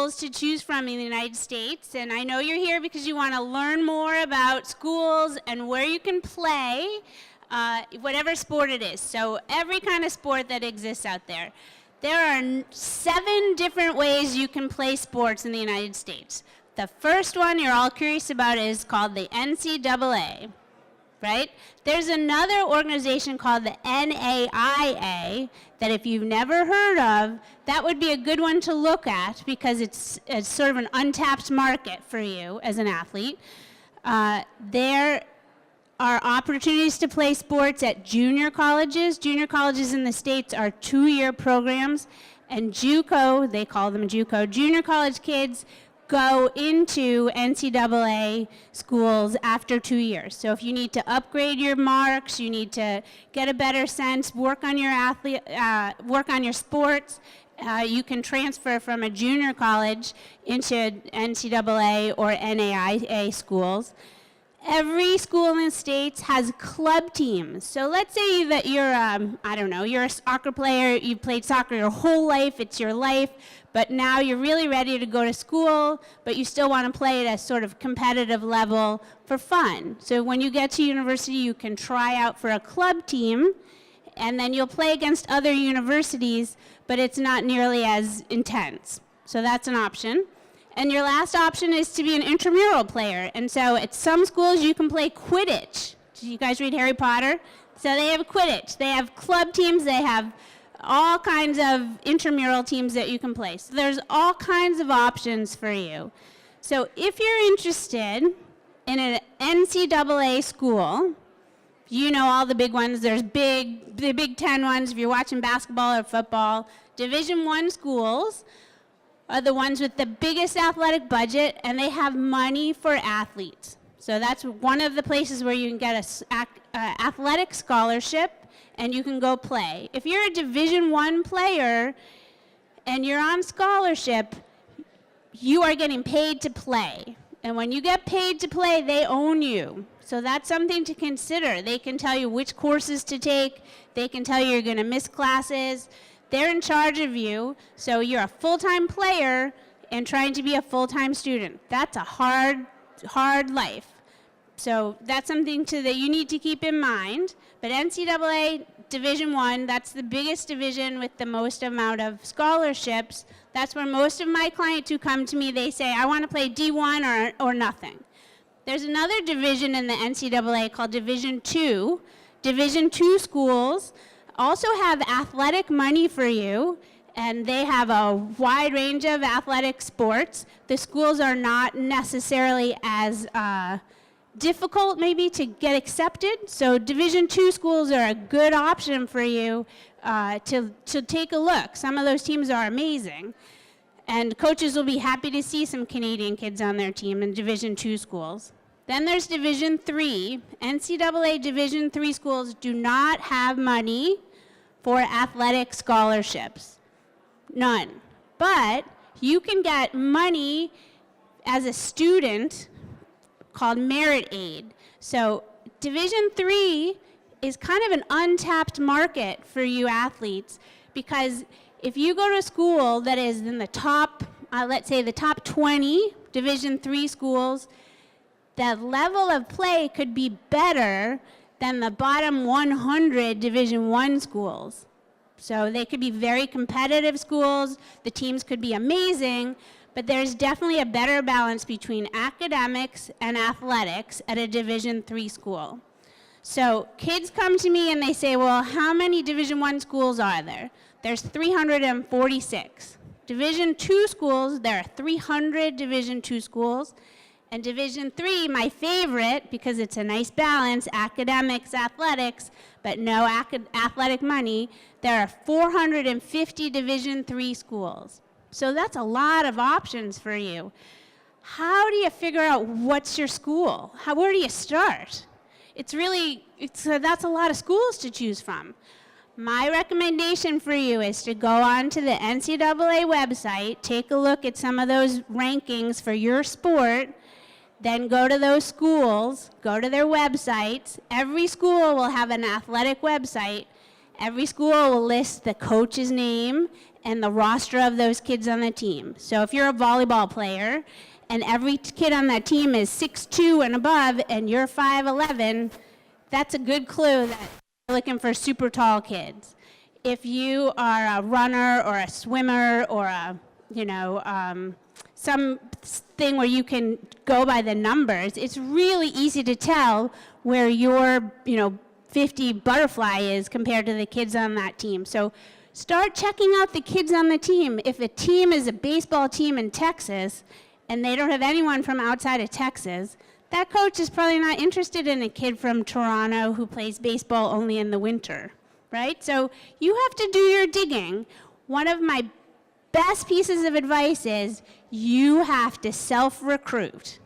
schools to choose from in the United States, and I know you're here because you want to learn more about schools and where you can play whatever sport it is. So every kind of sport that exists out there. There are 7 different ways you can play sports in the United States. The first one you're all curious about is called the NCAA, right? There's another organization called the NAIA that if you've never heard of, that would be a good one to look at because it's sort of an untapped market for you as an athlete. There are opportunities to play sports at junior colleges. Junior colleges in the States are 2-year programs, and JUCO, they call them JUCO, junior college kids go into NCAA schools after 2 years. So if you need to upgrade your marks, you need to get a better sense, work on your sports, you can transfer from a junior college into NCAA or NAIA schools. Every school in the States has club teams. So let's say that you're, I don't know, you're a soccer player, you've played soccer your whole life, it's your life, but now you're really ready to go to school, but you still want to play at a sort of competitive level for fun. So when you get to university, you can try out for a club team, and then you'll play against other universities, but it's not nearly as intense. So that's an option. And your last option is to be an intramural player. And so at some schools, you can play Quidditch. Did you guys read Harry Potter? So they have Quidditch. They have club teams. They have all kinds of intramural teams that you can play. So there's all kinds of options for you. So if you're interested in an NCAA school, you know all the big ones. There's the Big Ten ones if you're watching basketball or football. Division I schools are the ones with the biggest athletic budget, and they have money for athletes. So that's one of the places where you can get an athletic scholarship and you can go play. If you're a Division I player and you're on scholarship, you are getting paid to play. And when you get paid to play, they own you. So that's something to consider. They can tell you which courses to take. They can tell you you're going to miss classes. They're in charge of you, so you're a full-time player and trying to be a full-time student. That's a hard life. So that's something that you need to keep in mind. But NCAA Division I, that's the biggest division with the most amount of scholarships. That's where most of my clients who come to me, they say, I want to play D1 or nothing. There's another division in the NCAA called Division II. Division II schools also have athletic money for you, and they have a wide range of athletic sports. The schools are not necessarily as difficult maybe to get accepted, so Division II schools are a good option for you to take a look. Some of those teams are amazing, and coaches will be happy to see some Canadian kids on their team in Division II schools. Then there's Division III. NCAA Division III schools do not have money for athletic scholarships. None. But you can get money as a student called merit aid. So Division III is kind of an untapped market for you athletes, because if you go to a school that is in the top, let's say the top 20 Division III schools, the level of play could be better than the bottom 100 Division I schools. So they could be very competitive schools, the teams could be amazing, but there's definitely a better balance between academics and athletics at a Division III school. So kids come to me and they say, well, how many Division I schools are there? There's 346. Division II schools, there are 300 Division II schools. And Division III, my favorite, because it's a nice balance, academics, athletics, but no athletic money, there are 450 Division III schools. So that's a lot of options for you. How do you figure out what's your school? Where do you start? That's a lot of schools to choose from. My recommendation for you is to go on to the NCAA website, take a look at some of those rankings for your sport, then go to those schools, go to their websites. Every school will have an athletic website, Every school will list the coach's name and the roster of those kids on the team. So if you're a volleyball player and every kid on that team is 6'2" and above and you're 5'11", that's a good clue that you're looking for super tall kids. If you are a runner or a swimmer or a, something where you can go by the numbers, it's really easy to tell where your, 50 butterfly is compared to the kids on that team. So start checking out the kids on the team. If a team is a baseball team in Texas and they don't have anyone from outside of Texas, that coach is probably not interested in a kid from Toronto who plays baseball only in the winter, right? So you have to do your digging. One of my best pieces of advice is you have to self-recruit,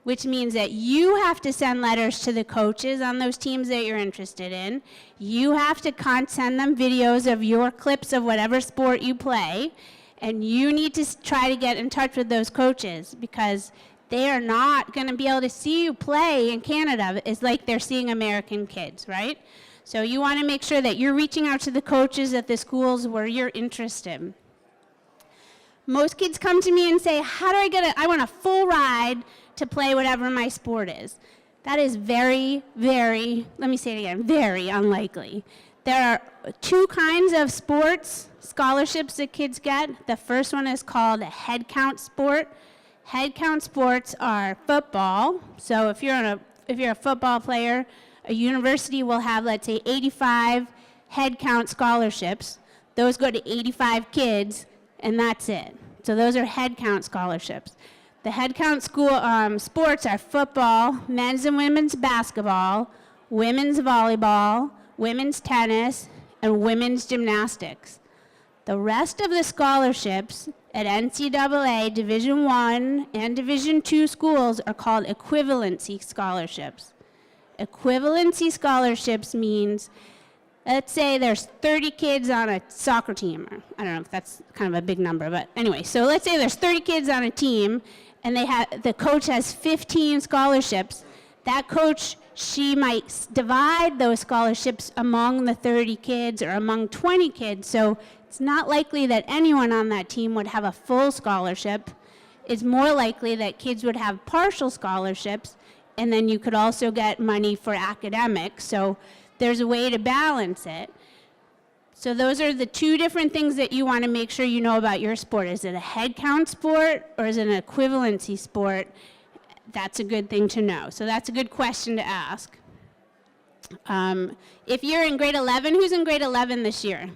which means that you have to send letters to the coaches on those teams that you're interested in. You have to send them videos of your clips of whatever sport you play, and you need to try to get in touch with those coaches because they are not going to be able to see you play in Canada. It's like they're seeing American kids, right? So you want to make sure that you're reaching out to the coaches at the schools where you're interested. Most kids come to me and say, how do I want a full ride to play whatever my sport is? That is very, very, let me say it again, very unlikely. There are two kinds of sports scholarships that kids get. The first one is called a head count sport. Head count sports are football. So if you're a football player, a university will have, let's say, 85 head count scholarships. Those go to 85 kids, and that's it. So those are head count scholarships. The head count sports are football, men's and women's basketball, women's volleyball, women's tennis, and women's gymnastics. The rest of the scholarships at NCAA Division I and Division II schools are called equivalency scholarships. Equivalency scholarships means, let's say there's 30 kids on a soccer team. I don't know if that's kind of a big number, but anyway, so let's say there's 30 kids on a team and the coach has 15 scholarships. That coach, she might divide those scholarships among the 30 kids or among 20 kids. So it's not likely that anyone on that team would have a full scholarship. It's more likely that kids would have partial scholarships, and then you could also get money for academics. So there's a way to balance it. So those are the two different things that you want to make sure you know about your sport. Is it a head count sport or is it an equivalency sport? That's a good thing to know. So that's a good question to ask. If you're in grade 11, who's in grade 11 this year?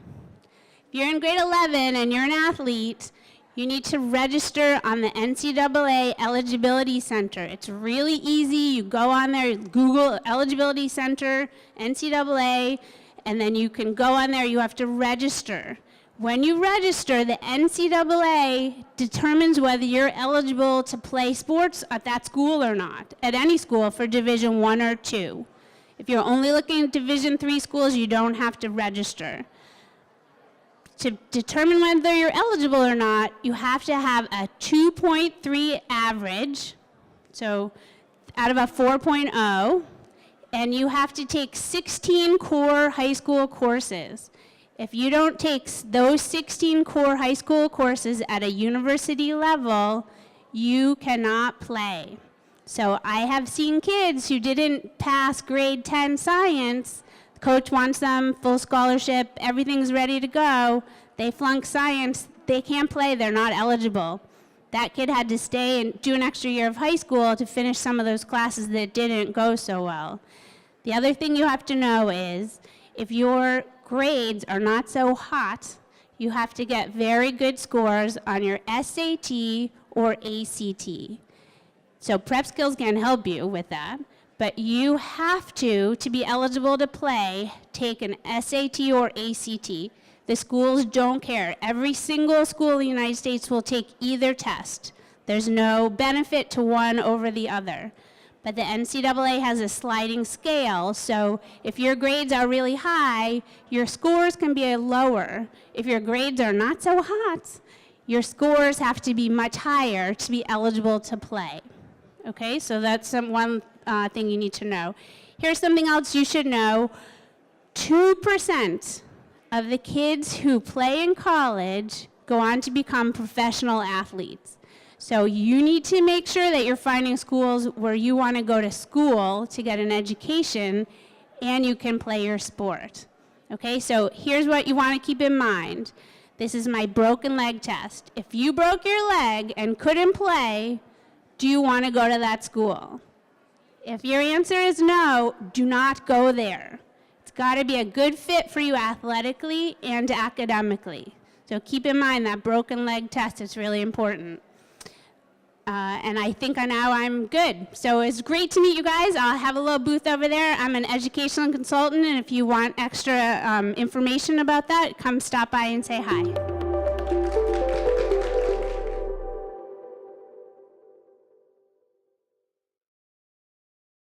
If you're in grade 11 and you're an athlete, you need to register on the NCAA Eligibility Center. It's really easy. You go on there, Google Eligibility Center, NCAA, and then you can go on there. You have to register. When you register, the NCAA determines whether you're eligible to play sports at that school or not, at any school for Division I or II. If you're only looking at Division III schools, you don't have to register. To determine whether you're eligible or not, you have to have a 2.3 average, so out of a 4.0, and you have to take 16 core high school courses. If you don't take those 16 core high school courses at a university level, you cannot play. So I have seen kids who didn't pass grade 10 science. The coach wants them full scholarship, everything's ready to go. They flunk science, they can't play, they're not eligible. That kid had to stay and do an extra year of high school to finish some of those classes that didn't go so well. The other thing you have to know is if your grades are not so hot, you have to get very good scores on your SAT or ACT. So prep skills can help you with that, but you have to be eligible to play, take an SAT or ACT. The schools don't care. Every single school in the United States will take either test. There's no benefit to one over the other. But the NCAA has a sliding scale, so if your grades are really high, your scores can be lower. If your grades are not so hot, your scores have to be much higher to be eligible to play. Okay, so that's one thing you need to know. Here's something else you should know. 2% of the kids who play in college go on to become professional athletes. So you need to make sure that you're finding schools where you want to go to school to get an education and you can play your sport. Okay, so here's what you want to keep in mind. This is my broken leg test. If you broke your leg and couldn't play, do you want to go to that school? If your answer is no, do not go there. It's got to be a good fit for you athletically and academically. So keep in mind that broken leg test is really important. And I think now I'm good. So it's great to meet you guys. I'll have a little booth over there. I'm an educational consultant, and if you want extra information about that, come stop by and say hi.